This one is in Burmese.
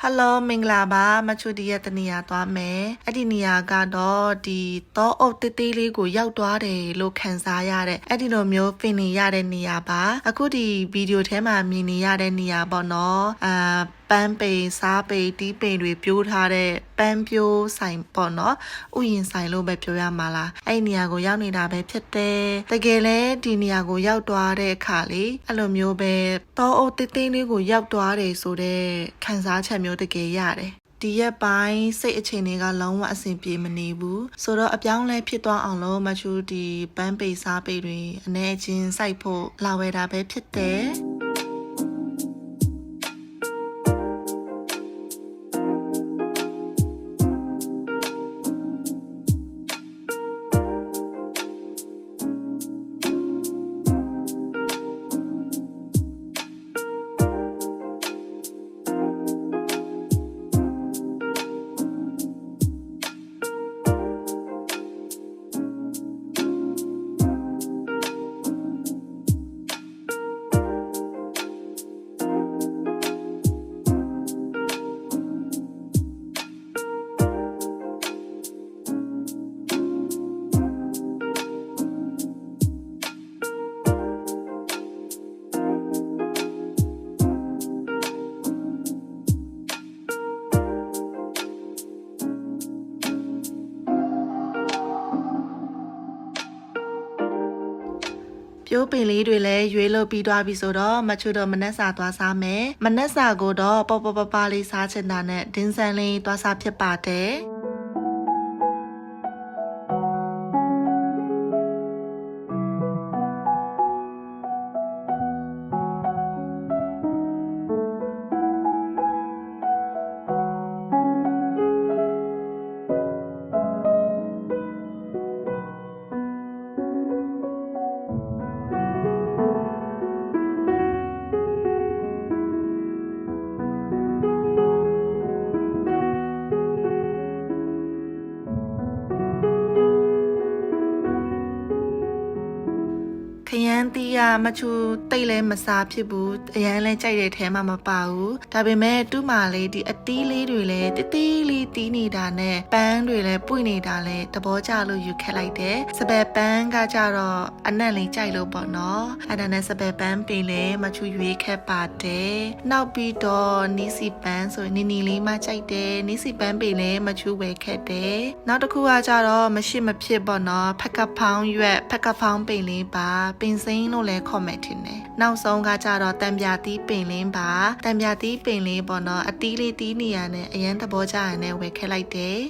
Hello မင်္ဂလာပါမချူဒီရဲ့တနေရာသွားမယ်အဲ့ဒီနေရာကတော့ဒီတောအုပ်တေးသေးလေးကိုရောက်သွားတယ်လို့ခံစားရတဲ့အဲ့ဒီလိုမျိုးပင်နေရတဲ့နေရာပါအခုဒီဗီဒီယိုထဲမှာမြင်နေရတဲ့နေရာပေါ့နော်ပန်းပိန်စားပိန်တီးပိန်တွေပြိုးထားတဲ့ပန်းပြိုးဆိုင်ပေါ့နော်ဥယျာဉ်ဆိုင်လို့ပဲပြောရမှာလားအဲ့နေရာကိုရောက်နေတာပဲဖြစ်တယ်တကယ်လဲဒီနေရာကိုရောက်သွားတဲ့အခါလေအဲ့လိုမျိုးပဲတောအုပ်တေးသေးလေးကိုရောက်သွားတယ်ဆိုတဲ့ခံစားချက်မျိုးတကယ်ရတယ်ဒီရက်ပိုင်းစိတ်အခြေအနေကလုံးဝအဆင်ပြေမနေဘူးဆိုတော့အပြောင်းလဲဖြစ်သွားအောင်လို့မချူဒီပန်းပိန်စားပိန်တွေအနေချင်းစိုက်ဖို့လာဝယ်တာပဲဖြစ်တယ်ပြိုးပင်လေးတွေလည်းရွေးလို့ပြီးသွားပြီဆိုတော့မချူတော့မနက်စာသွားစားမယ်မနက်စာကိုတော့ပပလေးစားချင်တာနဲ့ဒင်းဆန်လေးသွားစားဖြစ်ပါတယ်ခရမ်းတီးရမချူတိတ်လဲမစားဖြစ်ဘူးအရန်လဲကြိုက်တဲ့ထဲမှာမပါဘူးဒါပေမဲ့တူးမာလေးဒီအတီးလေးတွေလဲတီးတီးလေးတီးနေတာနဲ့ပန်းတွေလဲပွင့်နေတာလဲသဘောကျလို့ယူခဲ့လိုက်တယ်စပယ်ပန်းကကြတော့အနက်လေးကြိုက်လို့ပေါ့နော်အဲ့ဒါနဲ့စပယ်ပန်းပင်လဲမချူရွေးခဲ့ပါတယ်နောက်ပြီးတော့နီးစီပန်းဆိုနီနီလေးမှကြိုက်တယ်နီးစီပန်းပင်လဲမချူဝယ်ခဲ့တယ်နောက်တစ်ခုကကြတော့မရှိမဖြစ်ပေါ့နော်ဖက်ကဖောင်းရွက်ဖက်ကဖောင်းပင်လေးပါပင်စိမ်းလို့လည်းခေါ်မယ်ထင်တယ်နောက်ဆုံးကကြတော့တံပြာတီးပင်လင်းပါတံပြာတီးပင်လေးပေါ့နော်အတီးလေးတီးနေရနဲ့အရန်သဘောကျရနဲ့ဝယ်ခဲ့လိုက်တယ်